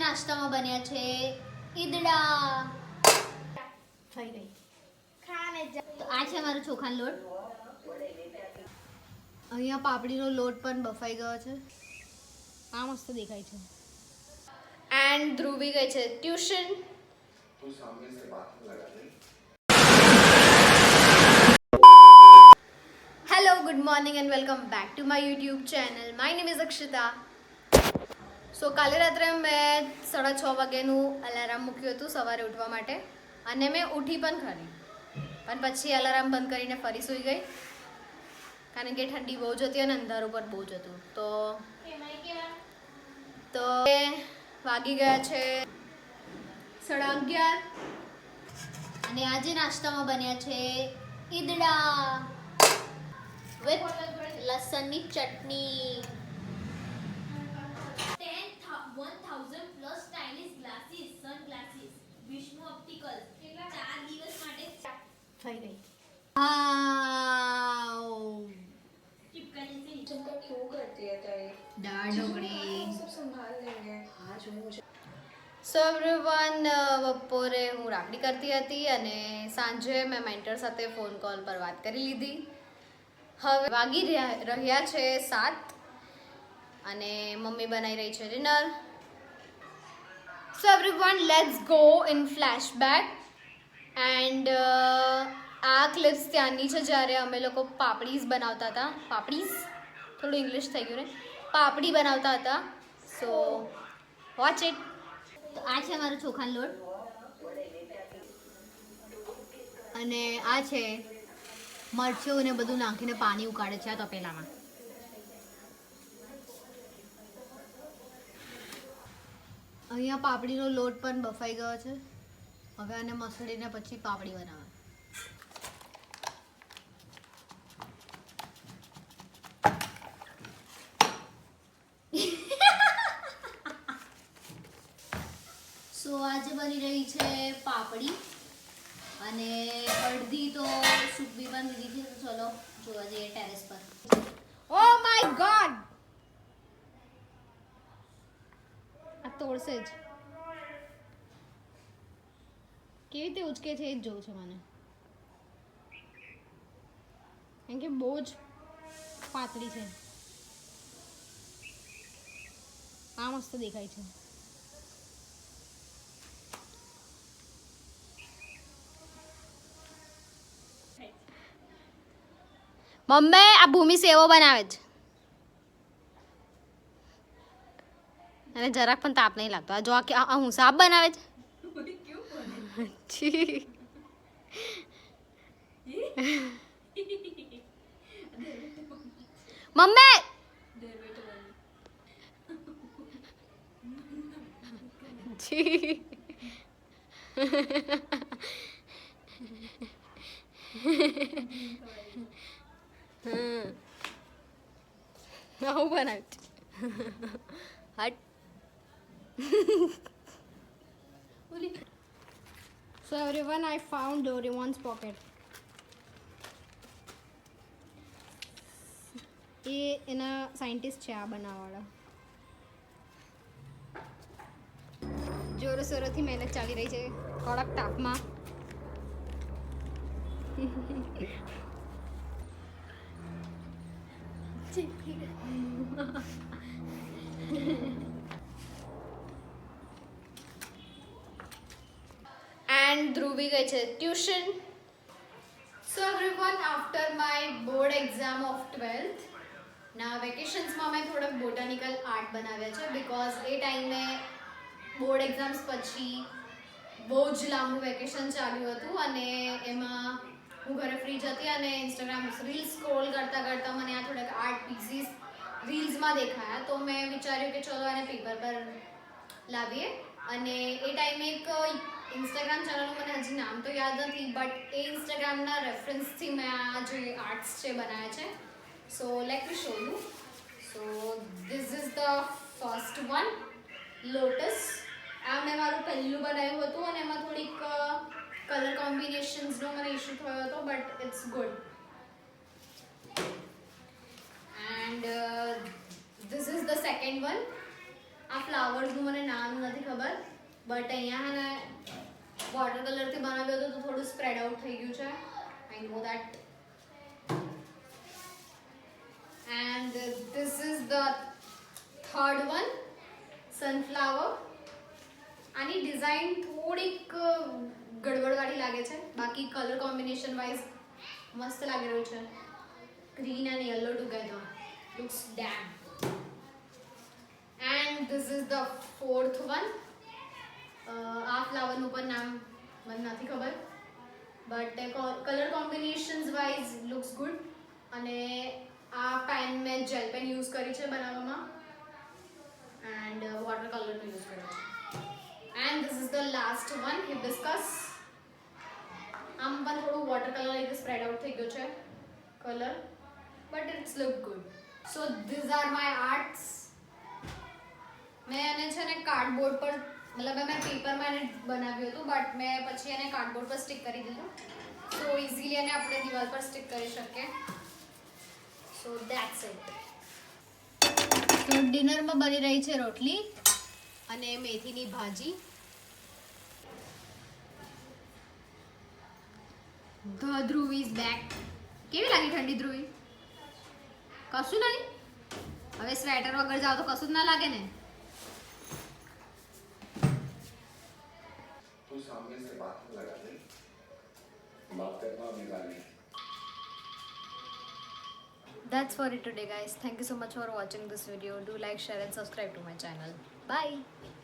નાસ્તામાં બન્યા છે ઈદડા થઈ ગઈ ખાને તો આ છે મારો ચોખાનો લોટ અહીંયા પાપડીનો લોટ પણ બફાઈ ગયો છે આ મસ્ત દેખાય છે એન્ડ ધ્રુવી ગઈ છે ટ્યુશન તું સામે સે બાત લગા દે hello good morning and welcome back to my YouTube channel my name is Akshita so કાલે રાત્રે મેં 6:30 વાગ્યાનું અલાર્મ મૂક્યું હતું સવારે ઉઠવા માટે અને મેં ઉઠી પણ ખરી પણ પછી અલાર્મ બંધ કરીને ફરી સૂઈ ગઈ કારણ કે ઠંડી બહુ જ હતી અને અંધારું પણ બહુ જ હતું તો વાગી ગયા છે 11:30 અને આજે નાસ્તામાં બન્યા છે ઈદડા વિથ લસણની ચટણી 1000 plus stylish glasses sunglasses Vishnu opticals 4 દિવસ માટે થઈ ગઈ चिपकने से चिपका क्यों करती है ताई दाल ढोकड़ी सब संभाल लेंगे हाँ जो मुझे સો એવરીવન બપોરે હું રાખડી કરતી હતી અને સાંજે મેં મેન્ટર સાથે ફોન કોલ પર વાત કરી લીધી હવે વાગી રહ્યા છે 7 અને મમ્મી બનાવી રહી છે dinner so everyone let's go in flashback and આ ક્લિપ્સ ત્યાંની છે જ્યારે અમે લોકો પાપડીઝ બનાવતા હતા પાપડીઝ થોડું ઇંગ્લિશ થઈ ગયું ને પાપડી બનાવતા હતા સો વોચ ઇટ તો આ છે મારો ચોખાનો લોટ અને આ છે મરચું ને બધું નાખીને પાણી ઉકાળે છે આ તપેલામાં અહીંયા પાપડીનો લોટ પણ બફાઈ ગયો છે હવે આને મસળીને પછી પાપડી બનાવે સો આજે બની રહી છે પાપડી અને અડધી તો સૂકવી પણ દીધી છે તો ચલો જોવા જઈએ ટેરેસ પર ઓ માય ગોડ આ તોડશે જ કેવી રીતે ઉચકે છે એ જ જોવું છે મને કેમ કે બહુ જ પાતળી છે આ મસ્ત દેખાય છે મમ્મી આ ભૂમિ સેવો બનાવે છે અને જરાક પણ તાપ નહીં લાગતો આ જો આ હું સાપ બનાવે છે મમ્મી આવું બનાવ્યું હટ So everyone, I found Doraemon's pocket. એ એના સાયન્ટિસ્ટ છે આ બનાવવાળા જોરોશોરોથી મહેનત ચાલી રહી છે કડક તાપમાં એન્ડ ધ્રુવી ગઈ છે tuition so everyone after my board exam of 12th ના વેકેશન્સમાં મેં થોડાક બોટાનિકલ આર્ટ બનાવ્યા છે બિકોઝ એ ટાઈમે બોર્ડ એક્ઝામ્સ પછી બહુ જ લાંબુ વેકેશન ચાલ્યું હતું અને એમાં હું ઘરે ફ્રી જ હતી અને ઇન્સ્ટાગ્રામ રીલ્સ સ્ક્રોલ કરતાં કરતાં મને આ થોડાક આર્ટ પીસીસ રીલ્સમાં દેખાયા તો મેં વિચાર્યું કે ચલો આને પેપર પર લાવીએ અને એ ટાઈમે એક ઇન્સ્ટાગ્રામ ચેનલનું મને હજી નામ તો યાદ નથી બટ એ ઇન્સ્ટાગ્રામના રેફરન્સથી મેં આ જે આર્ટ્સ છે બનાવ્યા છે so let me show you so this is the first one lotus આ મેં મારું પહેલું બનાવ્યું હતું અને એમાં થોડીક કલર કોમ્બિનેશન્સનો મને ઇશ્યુ થયો હતો but it's good and this is the second one આ ફ્લાવર્સનું મને નામ નથી ખબર ખબર બટ અહીંયા હે ને વોટર કલરથી બનાવ્યો હતો તો થોડું સ્પ્રેડ આઉટ થઈ ગયું છે I know that and this is the third one sunflower આની ડિઝાઇન થોડીક ગડબડવાળી લાગે છે બાકી કલર કોમ્બિનેશન વાઇઝ મસ્ત લાગી રહ્યું છે green and yellow together looks dam and this is the fourth one આ ફ્લાવરનું પણ નામ મને નથી ખબર but colour combinations wise looks good અને આ પેન મેં જેલ પેન યુઝ કરી છે બનાવવામાં એન્ડ વોટર કલરનો યુઝ કર્યો છે and this is the last one hibiscus આમ પણ થોડું વોટર કલર રીતે સ્પ્રેડ આઉટ થઈ ગયો છે colour but it's look good so these are my arts મેં એને છે ને કાર્ડબોર્ડ પર મતલબ મેં પેપરમાં એને બનાવ્યું હતું બટ મેં પછી એને કાર્ડબોર્ડ પર સ્ટિક કરી દીધું સો ઇઝીલી એને આપણે દિવાલ પર સ્ટિક કરી શકીએ સો ધેટ્સ ઇટ તો ડિનરમાં બની રહી છે રોટલી અને મેથીની ભાજી ધ ધ્રુવ ઇઝ બેક કેવી લાગી ઠંડી ધ્રુવી કશું નહીં હવે સ્વેટર વગર જાઓ તો કશું જ ના લાગે ને तू सामने से बात लगा दे बात करना अभी वाली That's for it today guys. Thank you so much for watching this video. Do like, share and subscribe to my channel. Bye.